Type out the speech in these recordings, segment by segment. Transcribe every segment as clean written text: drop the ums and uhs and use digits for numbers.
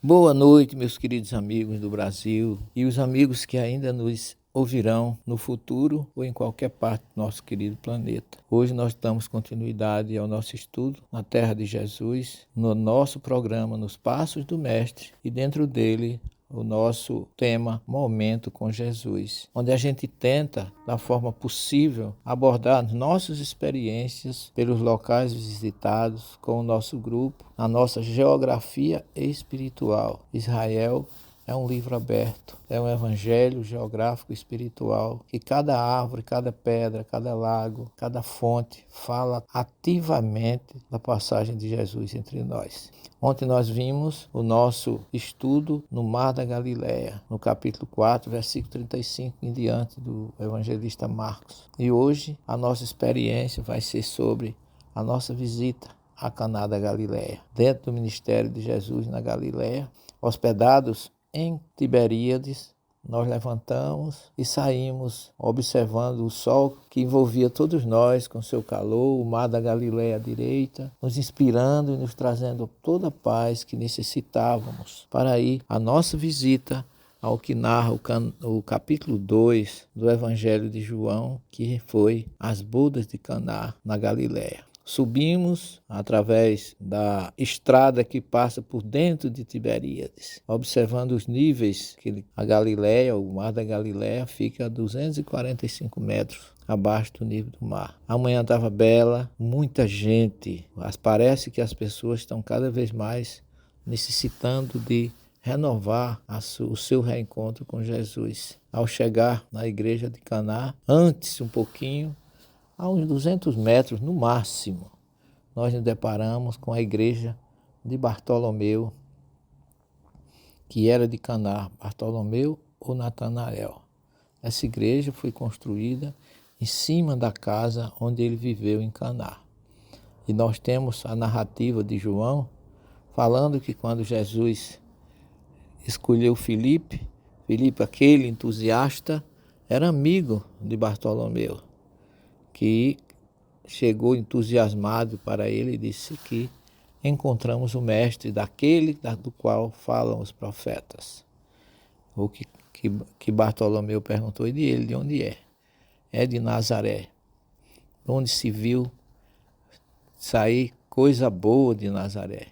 Boa noite, meus queridos amigos do Brasil e os amigos que ainda nos ouvirão no futuro ou em qualquer parte do nosso querido planeta. Hoje nós damos continuidade ao nosso estudo na Terra de Jesus, no nosso programa Nos Passos do Mestre e dentro dele o nosso tema Momento com Jesus, onde a gente tenta, da forma possível, abordar nossas experiências pelos locais visitados com o nosso grupo, a nossa geografia espiritual. Israel é um livro aberto, é um evangelho geográfico espiritual, que cada árvore, cada pedra, cada lago, cada fonte fala ativamente da passagem de Jesus entre nós. Ontem nós vimos o nosso estudo no Mar da Galileia, no capítulo 4, versículo 35 em diante do evangelista Marcos. E hoje a nossa experiência vai ser sobre a nossa visita a Caná da Galileia, dentro do ministério de Jesus na Galileia, hospedados em Tiberíades. Nós levantamos e saímos observando o sol que envolvia todos nós com seu calor, o mar da Galileia à direita, nos inspirando e nos trazendo toda a paz que necessitávamos para ir à nossa visita ao que narra o capítulo 2 do Evangelho de João, que foi as bodas de Caná na Galileia. Subimos através da estrada que passa por dentro de Tiberíades, observando os níveis que a Galileia, o mar da Galileia, fica a 245 metros abaixo do nível do mar. A manhã estava bela, muita gente, mas parece que as pessoas estão cada vez mais necessitando de renovar o seu reencontro com Jesus. Ao chegar na igreja de Caná, antes um pouquinho, a uns 200 metros no máximo, nós nos deparamos com a igreja de Bartolomeu, que era de Caná, Bartolomeu ou Natanael. Essa igreja foi construída em cima da casa onde ele viveu em Caná. E nós temos a narrativa de João falando que quando Jesus escolheu Filipe, aquele entusiasta, era amigo de Bartolomeu, que chegou entusiasmado para ele e disse que encontramos o mestre daquele do qual falam os profetas. O que Bartolomeu perguntou de ele, de onde é? É de Nazaré, onde se viu sair coisa boa de Nazaré,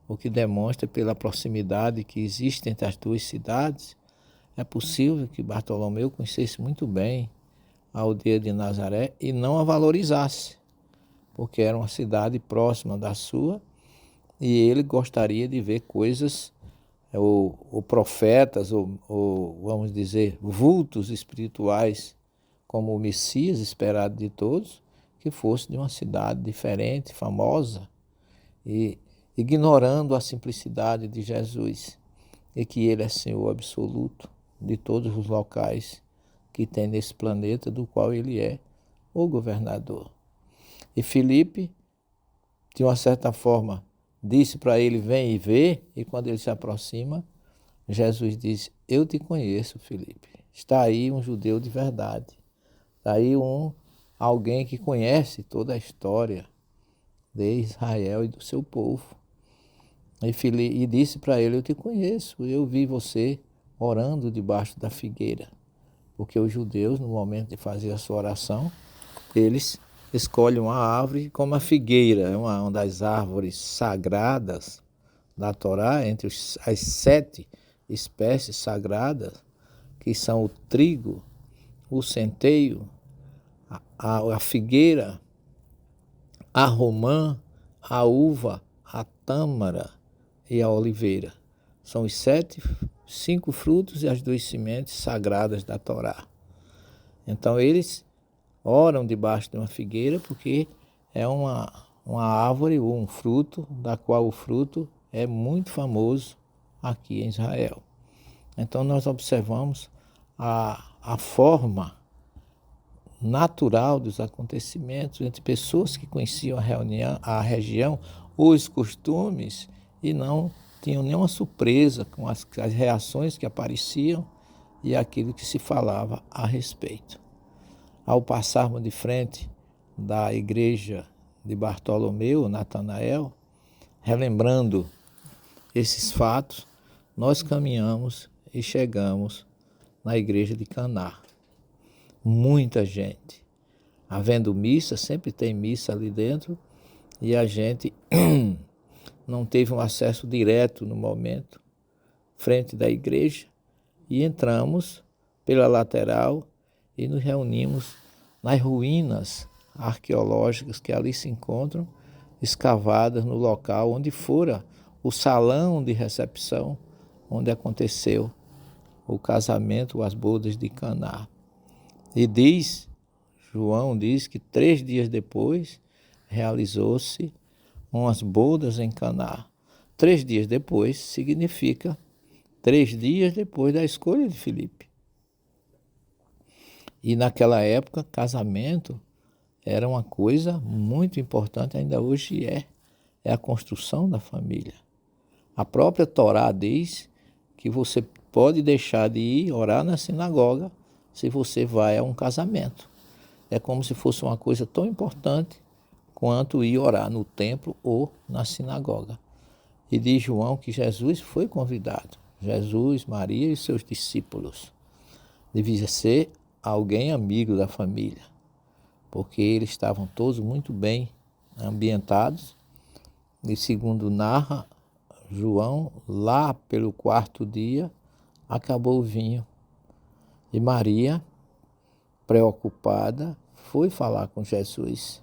o que demonstra pela proximidade que existe entre as duas cidades. É possível que Bartolomeu conhecesse muito bem a aldeia de Nazaré e não a valorizasse, porque era uma cidade próxima da sua e ele gostaria de ver coisas, ou profetas, ou vamos dizer, vultos espirituais, como o Messias esperado de todos, que fosse de uma cidade diferente, famosa, e ignorando a simplicidade de Jesus e que ele é Senhor absoluto de todos os locais que tem nesse planeta, do qual ele é o governador. E Filipe, de uma certa forma, disse para ele, vem e vê, e quando ele se aproxima, Jesus diz, eu te conheço, Filipe. Está aí um judeu de verdade. Está aí alguém que conhece toda a história de Israel e do seu povo. E disse para ele, eu te conheço, eu vi você orando debaixo da figueira. Porque os judeus, no momento de fazer a sua oração, eles escolhem uma árvore como a figueira, é uma das árvores sagradas da Torá, entre as 7 espécies sagradas, que são o trigo, o centeio, a figueira, a romã, a uva, a tâmara e a oliveira. São os 5 frutos e as 2 sementes sagradas da Torá. Então eles oram debaixo de uma figueira porque é uma árvore ou um fruto, da qual o fruto é muito famoso aqui em Israel. Então nós observamos a forma natural dos acontecimentos entre pessoas que conheciam a região, os costumes, e não tinham nenhuma surpresa com as reações que apareciam e aquilo que se falava a respeito. Ao passarmos de frente da igreja de Bartolomeu, Natanael, relembrando esses fatos, nós caminhamos e chegamos na igreja de Caná. Muita gente. Havendo missa, sempre tem missa ali dentro, e a gente não teve um acesso direto no momento, frente da igreja, e entramos pela lateral e nos reunimos nas ruínas arqueológicas que ali se encontram, escavadas no local onde fora o salão de recepção, onde aconteceu o casamento, as bodas de Caná. E João diz que 3 dias depois realizou-se umas bodas em Caná. 3 dias depois significa 3 dias depois da escolha de Filipe. E naquela época, casamento era uma coisa muito importante, ainda hoje é a construção da família. A própria Torá diz que você pode deixar de ir orar na sinagoga se você vai a um casamento. É como se fosse uma coisa tão importante quanto ir orar no templo ou na sinagoga. E diz João que Jesus foi convidado. Jesus, Maria e seus discípulos. Devia ser alguém amigo da família, porque eles estavam todos muito bem ambientados. E segundo narra João, lá pelo 4º dia, acabou o vinho. E Maria, preocupada, foi falar com Jesus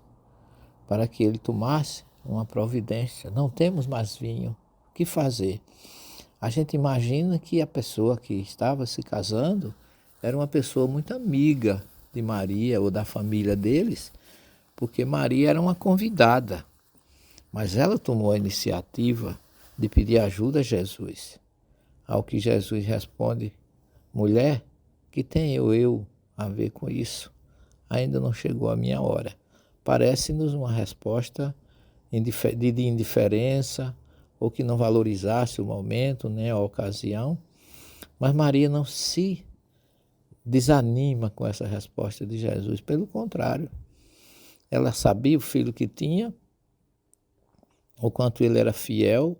para que ele tomasse uma providência. Não temos mais vinho, o que fazer? A gente imagina que a pessoa que estava se casando era uma pessoa muito amiga de Maria ou da família deles, porque Maria era uma convidada, mas ela tomou a iniciativa de pedir ajuda a Jesus. Ao que Jesus responde: mulher, que tenho eu a ver com isso? Ainda não chegou a minha hora. Parece-nos uma resposta de indiferença, ou que não valorizasse o momento, né, a ocasião. Mas Maria não se desanima com essa resposta de Jesus. Pelo contrário, ela sabia o filho que tinha, o quanto ele era fiel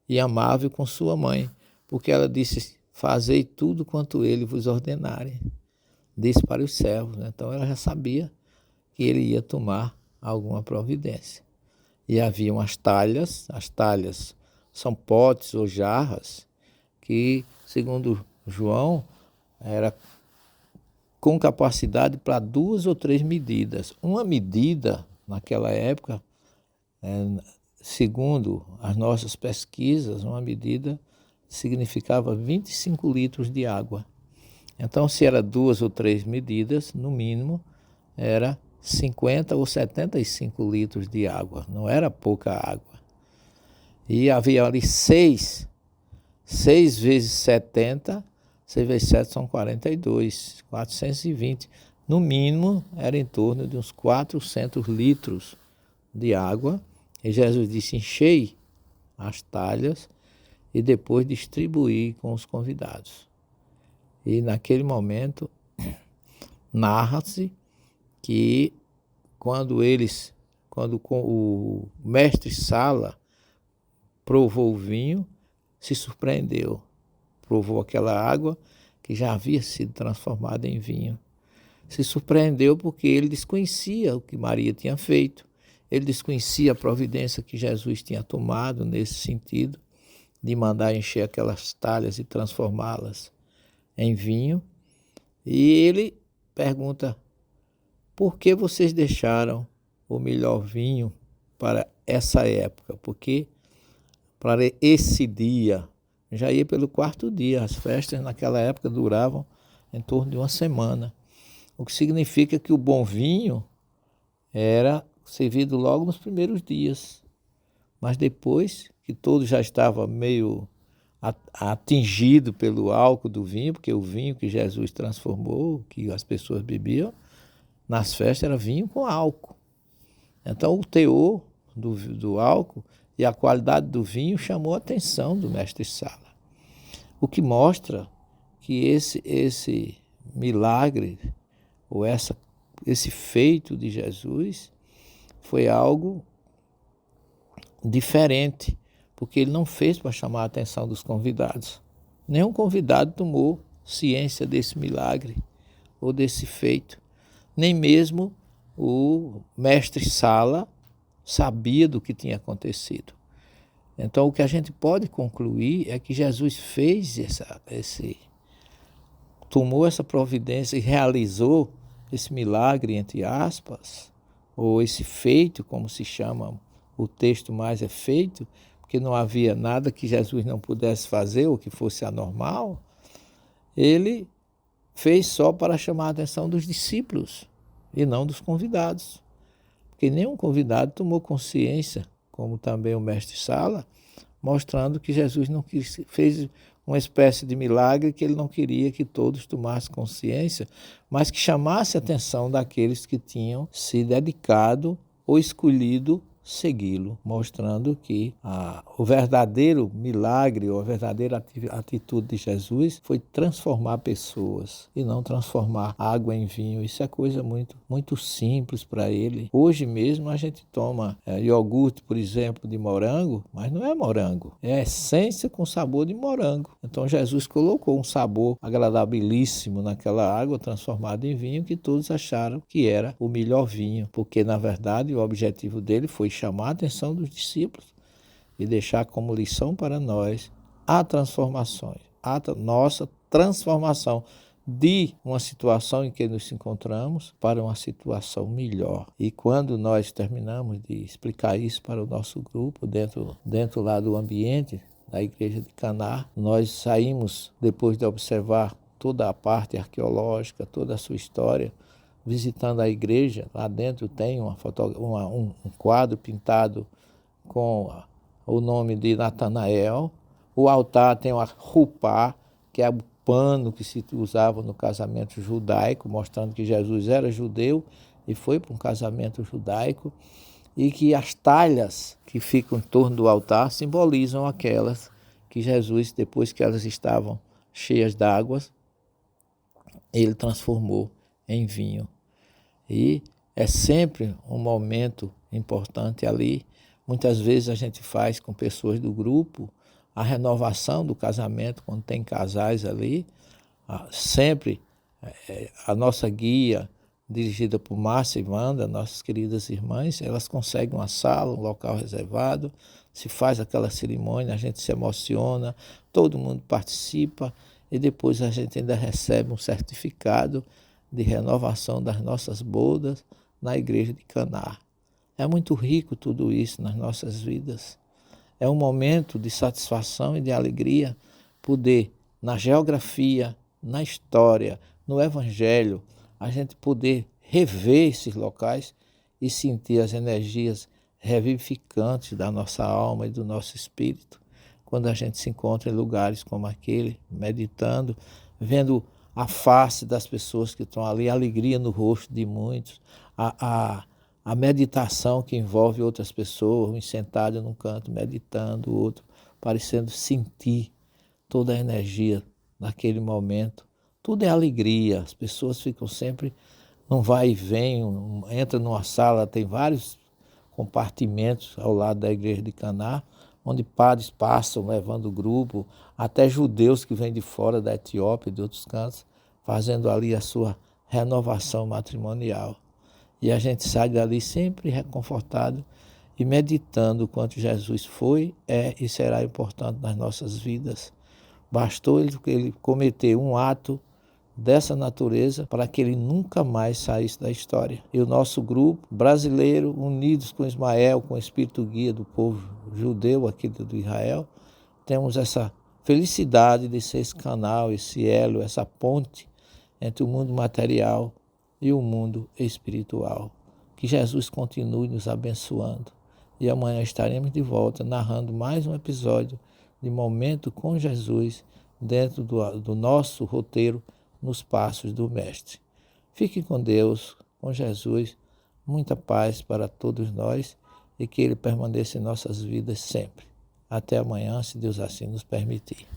e amável com sua mãe, porque ela disse: fazei tudo quanto ele vos ordenarem. Disse para os servos. Então ela já sabia que ele ia tomar alguma providência. E haviam as talhas são potes ou jarras que, segundo João, era com capacidade para 2 ou 3 medidas. Uma medida, naquela época, segundo as nossas pesquisas, uma medida significava 25 litros de água. Então, se era 2 ou 3 medidas, no mínimo, era 50 ou 75 litros de água. Não era pouca água. E havia ali 6 vezes 70, 6 vezes 7 são 42, 420. No mínimo, era em torno de uns 400 litros de água. E Jesus disse: enchei as talhas e depois distribuí com os convidados. E naquele momento, narra-se que quando o mestre Sala provou o vinho, se surpreendeu. Provou aquela água que já havia sido transformada em vinho. Se surpreendeu porque ele desconhecia o que Maria tinha feito. Ele desconhecia a providência que Jesus tinha tomado nesse sentido, de mandar encher aquelas talhas e transformá-las em vinho. E ele pergunta: por que vocês deixaram o melhor vinho para essa época? Porque para esse dia, já ia pelo 4º dia, as festas naquela época duravam em torno de uma semana, o que significa que o bom vinho era servido logo nos primeiros dias, mas depois que todo já estava meio atingido pelo álcool do vinho, porque o vinho que Jesus transformou, que as pessoas bebiam, nas festas era vinho com álcool. Então o teor do álcool e a qualidade do vinho chamou a atenção do mestre Sala. O que mostra que esse milagre, ou esse feito de Jesus, foi algo diferente, porque ele não fez para chamar a atenção dos convidados. Nenhum convidado tomou ciência desse milagre ou desse feito. Nem mesmo o mestre Sala sabia do que tinha acontecido. Então, o que a gente pode concluir é que Jesus fez tomou essa providência e realizou esse milagre, entre aspas, ou esse feito, como se chama o texto mais é feito, porque não havia nada que Jesus não pudesse fazer ou que fosse anormal. Ele fez só para chamar a atenção dos discípulos e não dos convidados, porque nenhum convidado tomou consciência, como também o mestre Sala, mostrando que Jesus não fez uma espécie de milagre que ele não queria que todos tomassem consciência, mas que chamasse a atenção daqueles que tinham se dedicado ou escolhido segui-lo, mostrando que o verdadeiro milagre ou a verdadeira atitude de Jesus foi transformar pessoas e não transformar água em vinho. Isso é coisa muito simples para ele. Hoje mesmo a gente toma iogurte, por exemplo, de morango, mas não é morango, é essência com sabor de morango. Então Jesus colocou um sabor agradabilíssimo naquela água transformada em vinho que todos acharam que era o melhor vinho, porque na verdade o objetivo dele foi chamar a atenção dos discípulos e deixar como lição para nós a nossa transformação de uma situação em que nos encontramos para uma situação melhor. E quando nós terminamos de explicar isso para o nosso grupo, dentro lá do ambiente da igreja de Caná, nós saímos, depois de observar toda a parte arqueológica, toda a sua história, visitando a igreja. Lá dentro tem um quadro pintado com o nome de Natanael. O altar tem uma rupá, que é o pano que se usava no casamento judaico, mostrando que Jesus era judeu e foi para um casamento judaico, e que as talhas que ficam em torno do altar simbolizam aquelas que Jesus, depois que elas estavam cheias d'água, ele transformou em vinho. E é sempre um momento importante ali. Muitas vezes a gente faz com pessoas do grupo a renovação do casamento, quando tem casais ali. Sempre a nossa guia, dirigida por Márcia e Wanda, nossas queridas irmãs, elas conseguem uma sala, um local reservado, se faz aquela cerimônia, a gente se emociona, todo mundo participa e depois a gente ainda recebe um certificado de renovação das nossas bodas na igreja de Caná. É muito rico tudo isso nas nossas vidas. É um momento de satisfação e de alegria poder, na geografia, na história, no evangelho, a gente poder rever esses locais e sentir as energias revivificantes da nossa alma e do nosso espírito, quando a gente se encontra em lugares como aquele, meditando, vendo a face das pessoas que estão ali, a alegria no rosto de muitos, a meditação que envolve outras pessoas, um sentado num canto meditando, o outro parecendo sentir toda a energia naquele momento. Tudo é alegria, as pessoas ficam sempre num vai e vem, entra numa sala, tem vários compartimentos ao lado da igreja de Caná, onde padres passam levando o grupo, até judeus que vêm de fora da Etiópia e de outros cantos, fazendo ali a sua renovação matrimonial. E a gente sai dali sempre reconfortado e meditando o quanto Jesus foi, é e será importante nas nossas vidas. Bastou ele cometer um ato dessa natureza para que ele nunca mais saísse da história. E o nosso grupo brasileiro, unidos com Ismael, com o espírito guia do povo judeu aqui do Israel, temos essa felicidade de ser esse canal, esse elo, essa ponte entre o mundo material e o mundo espiritual. Que Jesus continue nos abençoando. E amanhã estaremos de volta narrando mais um episódio de Momento com Jesus dentro do nosso roteiro nos passos do Mestre. Fique com Deus, com Jesus, muita paz para todos nós e que Ele permaneça em nossas vidas sempre. Até amanhã, se Deus assim nos permitir.